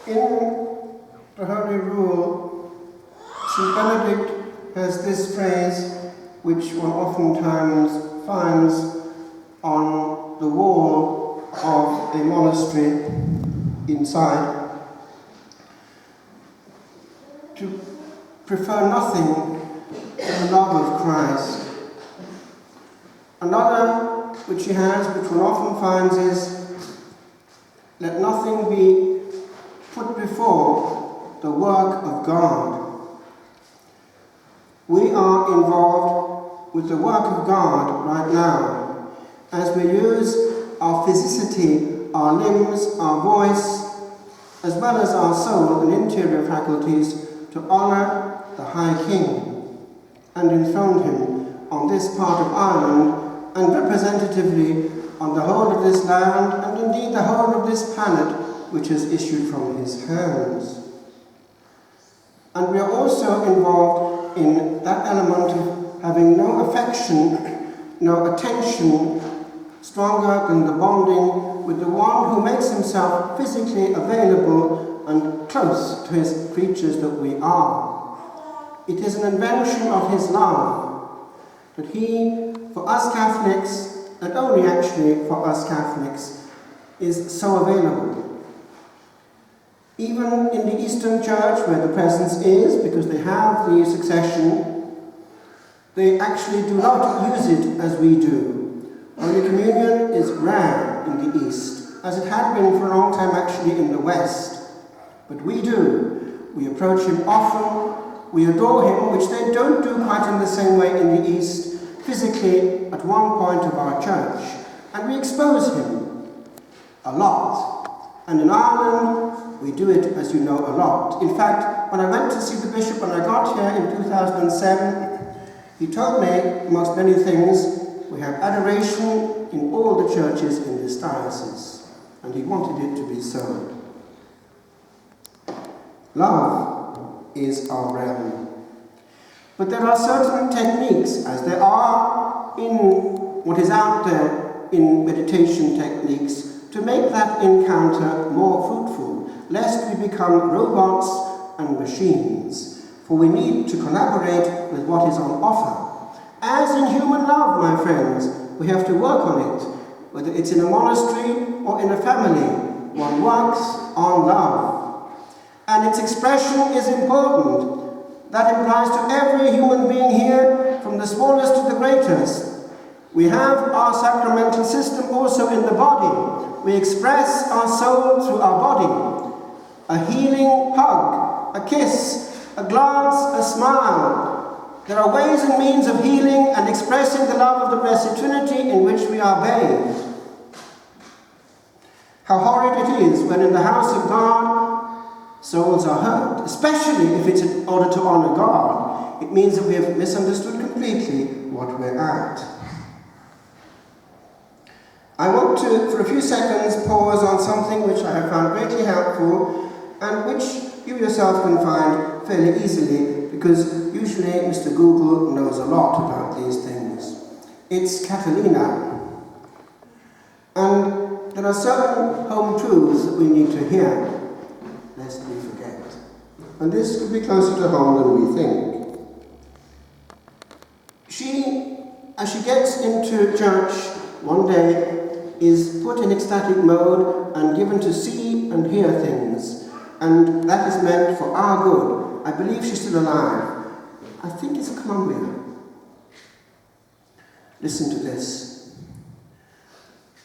In the Holy Rule, St. Benedict has this phrase which one oftentimes finds on the wall of a monastery inside: to prefer nothing to the love of Christ. Another which he has, which one often finds, is let nothing be put before the work of God. We are involved with the work of God right now as we use our physicity, our limbs, our voice, as well as our soul and interior faculties to honour the High King and enthrone him on this part of Ireland and representatively on the whole of this land and indeed the whole of this planet which has issued from his hands. And we are also involved in that element of having no affection, no attention stronger than the bonding with the one who makes himself physically available and close to his creatures that we are. It is an invention of his love that he, for us Catholics, and only actually for us Catholics, is so available. Even in the Eastern Church, where the presence is, because they have the succession, they actually do not use it as we do. Holy Communion is rare in the East, as it had been for a long time actually in the West. But we do. We approach him often, we adore him, which they don't do quite in the same way in the East, physically at one point of our church. And we expose him a lot. And in Ireland, we do it, as you know, a lot. In fact, when I went to see the bishop when I got here in 2007, he told me, amongst many things, we have adoration in all the churches in this diocese. And he wanted it to be so. Love is our realm. But there are certain techniques, as there are in what is out there in meditation techniques, to make that encounter more fruitful, lest we become robots and machines. For we need to collaborate with what is on offer. As in human love, my friends, we have to work on it. Whether it's in a monastery or in a family, one works on love. And its expression is important. That applies to every human being here, from the smallest to the greatest. We have our sacramental system also in the body. We express our soul through our body. A healing hug, a kiss, a glance, a smile. There are ways and means of healing and expressing the love of the Blessed Trinity in which we are bathed. How horrid it is when in the house of God souls are hurt, especially if it's in order to honor God. It means that we have misunderstood completely what we're at. I want to, for a few seconds, pause on something which I have found greatly helpful and which you yourself can find fairly easily, because usually Mr. Google knows a lot about these things. It's Catalina. And there are certain home truths that we need to hear, lest we forget. And this could be closer to home than we think. She, as she gets into church one day, is put in ecstatic mode and given to see and hear things. And that is meant for our good. I believe she's still alive. I think it's Colombia. Listen to this.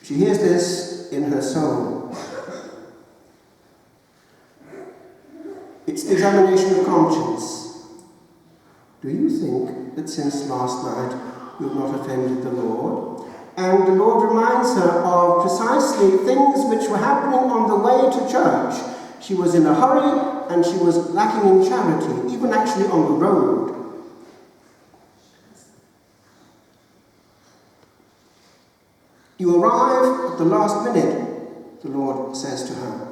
She hears this in her soul. It's the examination of conscience. Do you think that since last night you have not offended the Lord? And the Lord reminds her of precisely things which were happening on the way to church. She was in a hurry and she was lacking in charity, even actually on the road. You arrive at the last minute, the Lord says to her,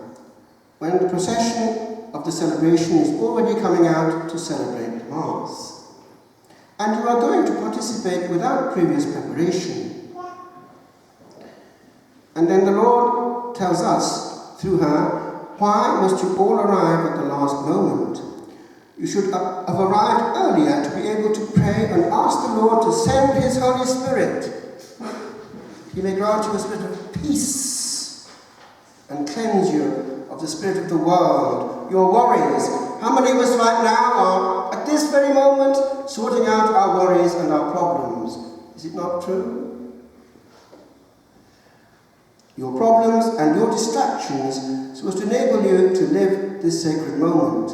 when the procession of the celebration is already coming out to celebrate Mass. And you are going to participate without previous preparation. And then the Lord tells us, through her, Why must you all arrive at the last moment? You should have arrived earlier to be able to pray and ask the Lord to send his Holy Spirit. He may grant you a spirit of peace and cleanse you of the spirit of the world, your worries. How many of us right now are, at this very moment, sorting out our worries and our problems? Is it not true? Your problems and your distractions so as to enable you to live this sacred moment.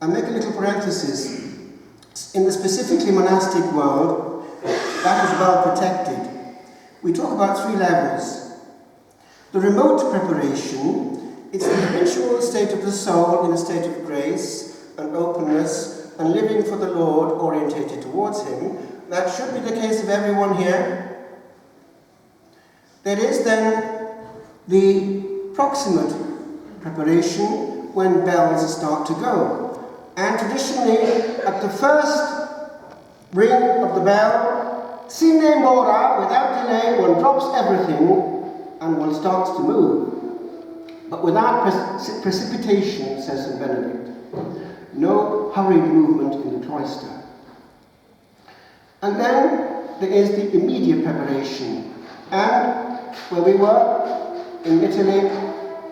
I make a little parenthesis. In the specifically monastic world, that is well protected. We talk about 3 levels. The remote preparation, it's the habitual state of the soul in a state of grace and openness and living for the Lord orientated towards him. That should be the case of everyone here. There is then the proximate preparation when bells start to go. And traditionally, at the first ring of the bell, sine mora, without delay, one drops everything and one starts to move. But without precipitation, says St. Benedict. No hurried movement in the cloister. And then there is the immediate preparation. And where we were, in Italy,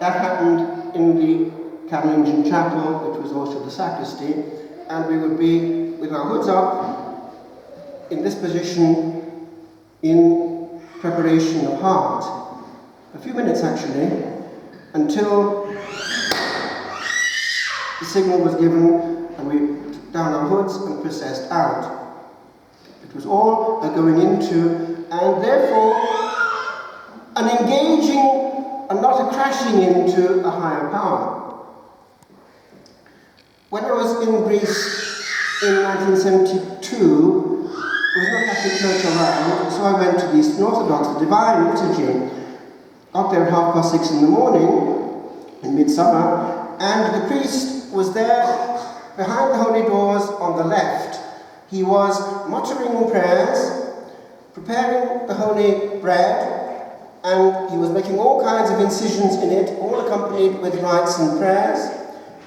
that happened in the Carolingian chapel, which was also the sacristy, and we would be with our hoods up in this position in preparation of heart. A few minutes actually, until the signal was given and we took down our hoods and processed out. It was all a going into, and therefore an engaging and not a crashing into a higher power. When I was in Greece in 1972, there was no Catholic church around, so I went to the Eastern Orthodox, the Divine Liturgy, got there at 6:30 in the morning, in midsummer, and the priest was there behind the holy doors on the left. He was muttering prayers, preparing the holy bread, and he was making all kinds of incisions in it, all accompanied with rites and prayers.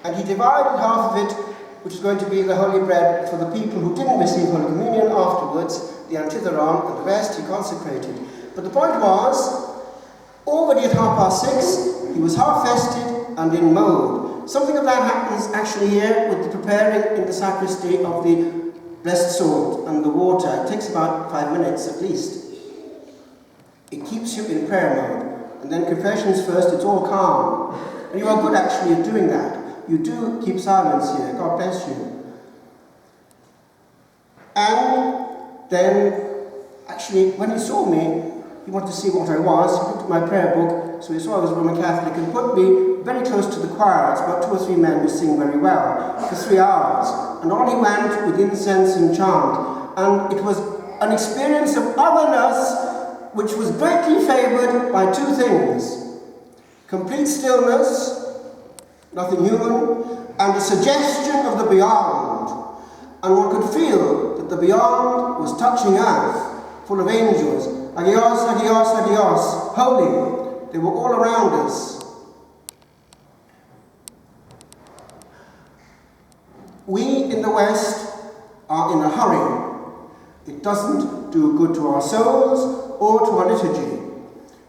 And he divided half of it, which is going to be the holy bread for the people who didn't receive Holy Communion afterwards, the Antitheron, and the rest he consecrated. But the point was, already at 6:30, he was half-vested and in mode. Something of that happens actually here with the preparing in the sacristy of the blessed salt and the water. It takes about 5 minutes at least. It keeps you in prayer mode. And then confessions first, it's all calm. And you are good actually at doing that. You do keep silence here. God bless you. And then, actually, when he saw me, he wanted to see what I was. He looked at my prayer book, so he saw I was a Roman Catholic and put me very close to the choir. It's about 2 or 3 men who sing very well for 3 hours. And on he went with incense and chant. And it was an experience of otherness which was greatly favoured by 2 things. Complete stillness, nothing human, and a suggestion of the beyond. And one could feel that the beyond was touching earth, full of angels. Agios, agios, agios, holy. They were all around us. We in the West are in a hurry. It doesn't do good to our souls or to our liturgy.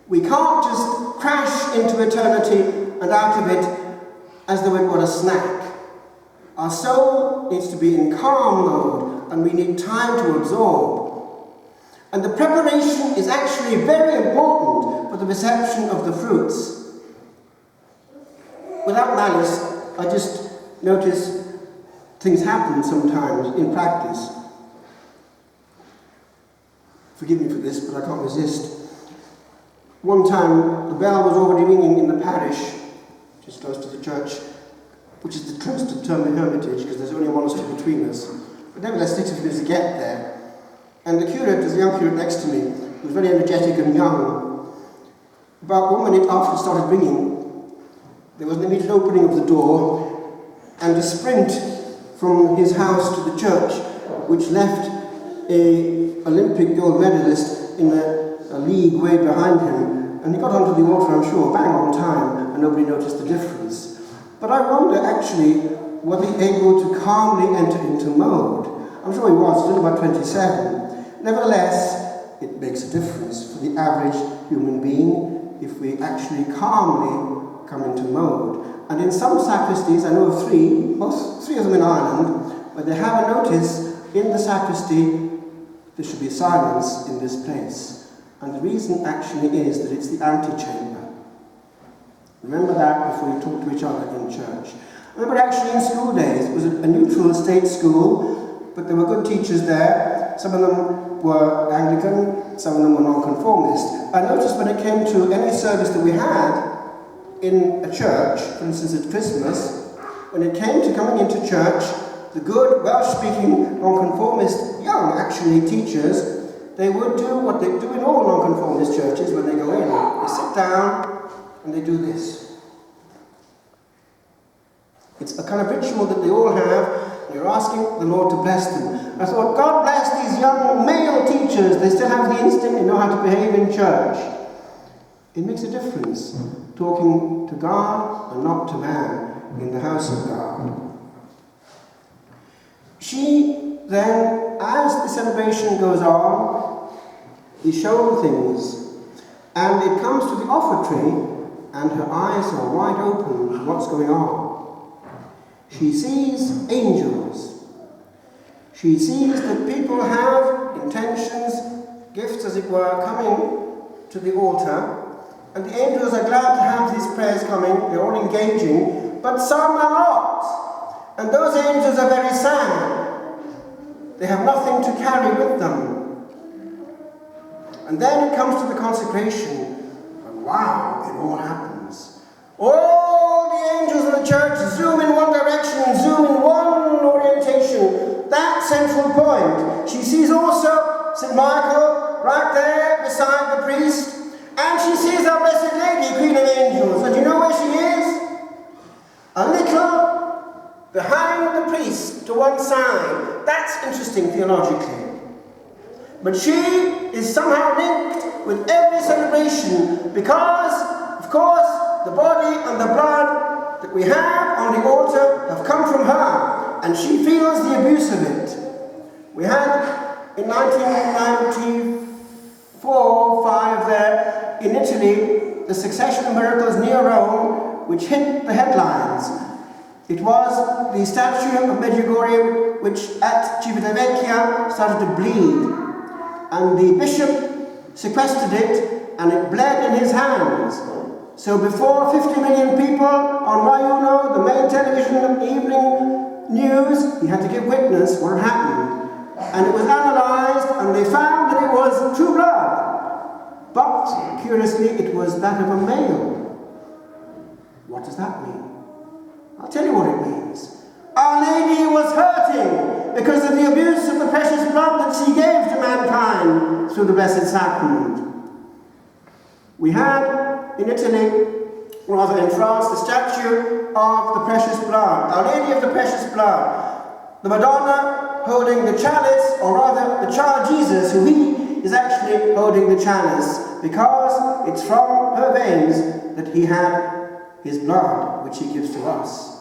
We can't just crash into eternity and out of it as though it were a snack. Our soul needs to be in calm mode, and we need time to absorb. And the preparation is actually very important for the reception of the fruits. Without malice, I just notice things happen sometimes in practice. Forgive me for this, but I can't resist. One time, the bell was already ringing in the parish, just close to the church, which is the closest term in Hermitage, because there's only a monastery between us. But nevertheless, it takes a few minutes to get there. And the curate, there's a young curate next to me, who was very energetic and young. About 1 minute after it started ringing, there was an immediate opening of the door, and a sprint from his house to the church, which left an Olympic gold medalist in a league way behind him. And he got onto the altar, I'm sure, bang on time, and and nobody noticed the difference. But I wonder, actually, were they able to calmly enter into mode? I'm sure he was, still about 27. Nevertheless, it makes a difference for the average human being if we actually calmly come into mode. And in some sacristies, I know of three of them in Ireland, where they have a notice in the sacristy, there should be silence in this place. And the reason actually is that it's the antechamber. Remember that before you talk to each other in church. I remember actually in school days, it was a neutral state school, but there were good teachers there. Some of them were Anglican, some of them were nonconformist. I noticed when it came to any service that we had in a church, for instance at Christmas, when it came to coming into church, the good, Welsh-speaking, nonconformist, young actually teachers, they would do what they do in all nonconformist churches when they go in. They sit down and they do this. It's a kind of ritual that they all have. You're asking the Lord to bless them. I thought, God bless these young male teachers. They still have the instinct, they know how to behave in church. It makes a difference, talking to God and not to man in the house of God. She then, as the celebration goes on, is shown things, and it comes to the offertory, and her eyes are wide open to what's going on. She sees angels. She sees that people have intentions, gifts as it were, coming to the altar, and the angels are glad to have these prayers coming, they're all engaging, but some are not. And those angels are very sad. They have nothing to carry with them. And then it comes to the consecration, and wow, it all happens. All the angels in the church zoom in one direction, zoom in one orientation, that central point. She sees also St. Michael right there beside the priest, and she sees our Blessed Lady, Queen of Angels. And you know where she is? A little behind the priest to one side. That's interesting theologically. But she is somehow linked with every celebration because, of course, the body and the blood that we have on the altar have come from her, and she feels the abuse of it. We had in 1994-5 there in Italy the succession of miracles near Rome which hit the headlines. It was the statue of Medjugorje which at Civitavecchia started to bleed, and the bishop sequestered it and it bled in his hands. So before 50 million people on Rai Uno, the main television evening news, he had to give witness what had happened. And it was analysed and they found that it was true blood. But, curiously, it was that of a male. What does that mean? I'll tell you what it means. Our Lady was hurting because of the abuse of the precious blood that she gave to mankind through the Blessed Sacrament. We had in Italy, rather in France, the statue of the precious blood, Our Lady of the Precious Blood. The Madonna holding the chalice, or rather the child Jesus, who he is actually holding the chalice, because it's from her veins that he had his blood, which he gives to us.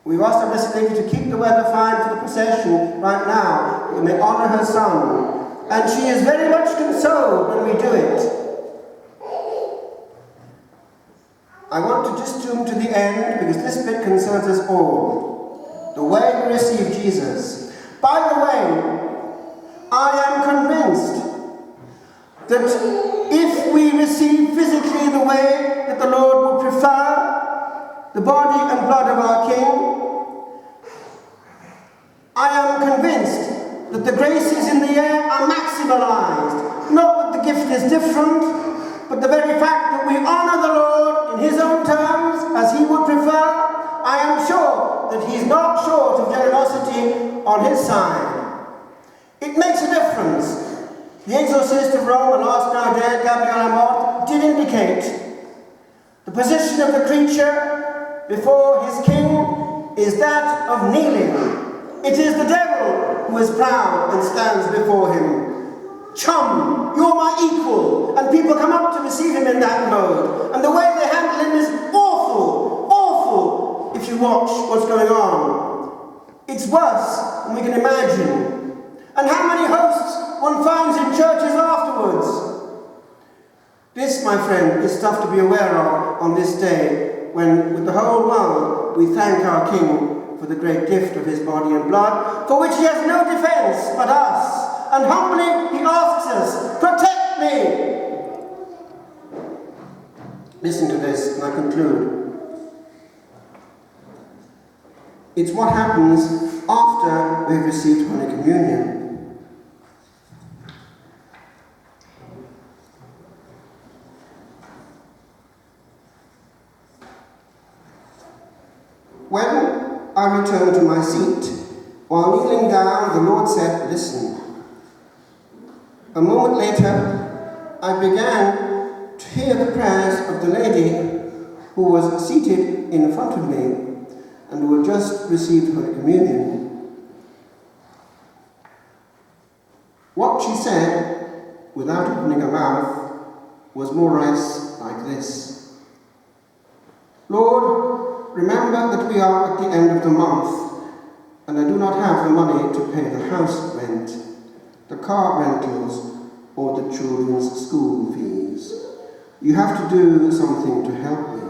We've asked our Blessed Lady to keep the weather fine for the procession right now, that we may honour her Son. And she is very much consoled when we do it. I want to just zoom to the end, because this bit concerns us all. The way we receive Jesus. By the way, I am convinced that if we receive physically the way that the Lord would prefer, the body and blood of our King, I am convinced that the graces in the air are maximalized. Not that the gift is different, but the very fact that we honor the Lord in his own terms, as he would prefer. I am sure that he's not short of generosity on his side. It makes a difference. The exorcist of Rome, and last now dead, Gabriel Amott, did indicate the position of the creature before his king is that of kneeling. It is the devil who is proud and stands before him. chum, you're my equal, and people come up to receive him in that mode. And the way they handle him is awful, awful, if you watch what's going on. It's worse than we can imagine. And how many hosts one finds in churches afterwards. This, my friend, is stuff to be aware of on this day, when with the whole world we thank our King for the great gift of his body and blood, for which he has no defence but us. And humbly he asks us, protect me! Listen to this, and I conclude. It's what happens after we've received Holy Communion. When I returned to my seat, while kneeling down, the Lord said, listen. A moment later, I began to hear the prayers of the lady who was seated in front of me and who had just received Holy Communion. What she said, without opening her mouth, was more or less like this. Lord, remember that we are at the end of the month, and I do not have the money to pay the house rent, the car rentals, or the children's school fees. You have to do something to help me.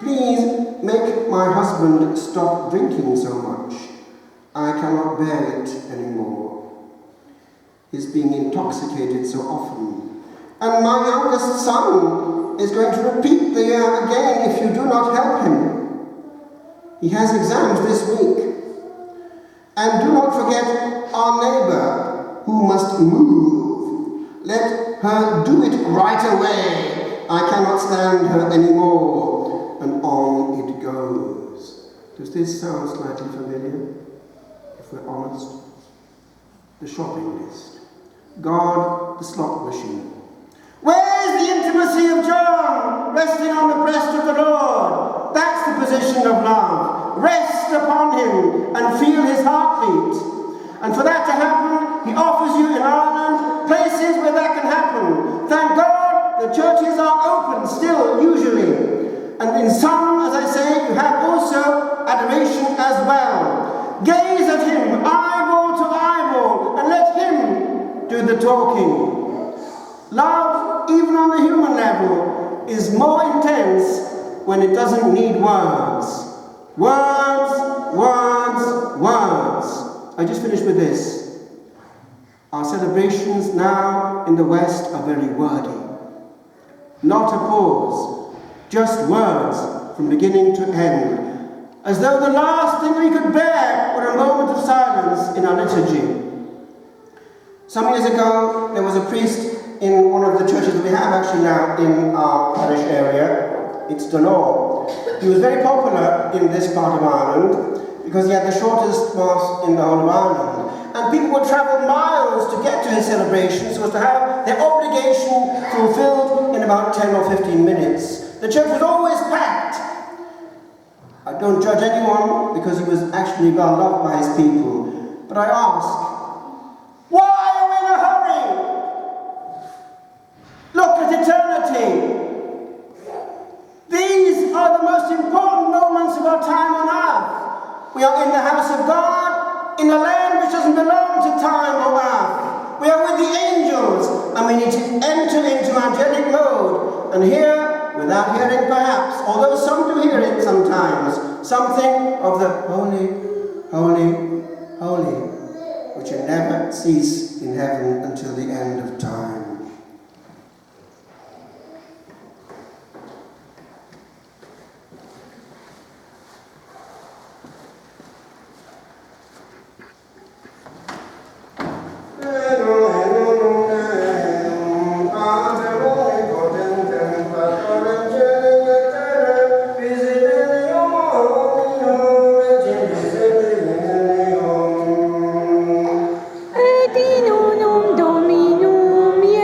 Please make my husband stop drinking so much. I cannot bear it anymore. He's being intoxicated so often. And my youngest son is going to repeat the year again if you do not help him. He has exams this week. And do not forget our neighbour who must move. Let her do it right away. I cannot stand her anymore. And on it goes. Does this sound slightly familiar? If we're honest. The shopping list. God, the slot machine. Where is the intimacy of John? Resting on the breast of the Lord. That's the position of love. Rest upon him and feel his heartbeat. And for that to happen, he offers you in Ireland places where that can happen. Thank God the churches are open still, usually. And in some, as I say, you have also adoration as well. Gaze at him, eyeball to eyeball, and let him do the talking. Love, even on the human level, is more intense when it doesn't need words. Words, words, words. I just finished with this. Our celebrations now in the West are very wordy. Not a pause, just words from beginning to end, as though the last thing we could bear were a moment of silence in our liturgy. Some years ago, there was a priest in one of the churches that we have actually now in our parish area. It's Dunor. He was very popular in this part of Ireland because he had the shortest mass in the whole of Ireland. And people would travel miles to get to his celebrations so as to have their obligation fulfilled in about 10 or 15 minutes. The church was always packed. I don't judge anyone because he was actually well loved by his people. But I ask, why are we in a hurry? Look at eternity. These are the most important moments of our time on earth. We are in the house of God, in a land which doesn't belong to time or earth. We are with the angels, and we need to enter into angelic mode. And hear, without hearing perhaps, although some do hear it sometimes, something of the holy, holy, holy, which will never cease in heaven until the end of time. Dominum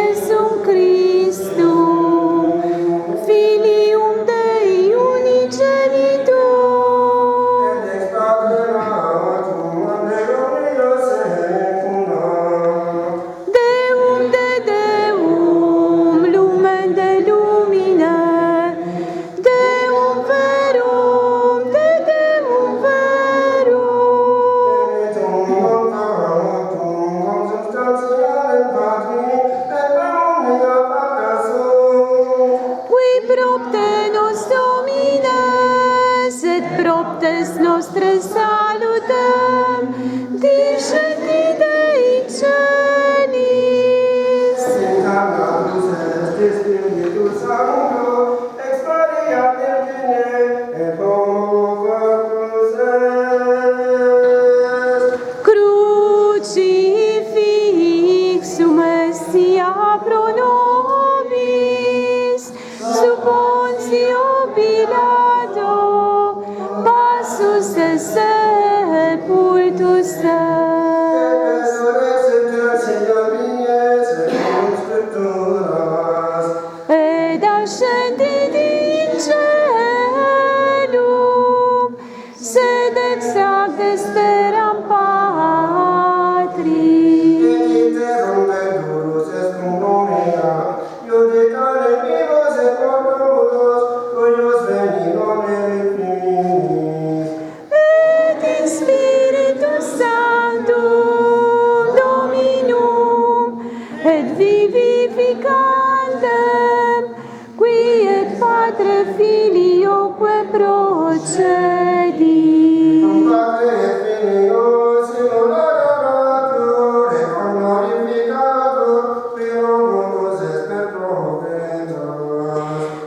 sacerdotes nostre salutăm, discendi Dei celis. Incarnatus est Spiritus Sancto, ex Maria Virgine, et homo corpus est. Crucifixum estia pro nobis, sub Pontio Pilato, passus et sepultus est. Ed ascendit in caelum, sed ex ac desteram Patris. Et in Spiritus Sanctum Dominum, et vivificandem, qui et Patre Filioque procedi.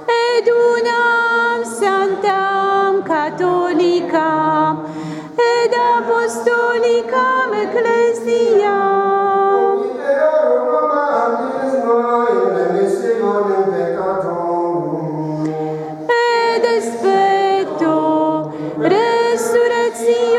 Et unam sanctam catholicam, et apostolicam ecclesiam, et specto resurrectione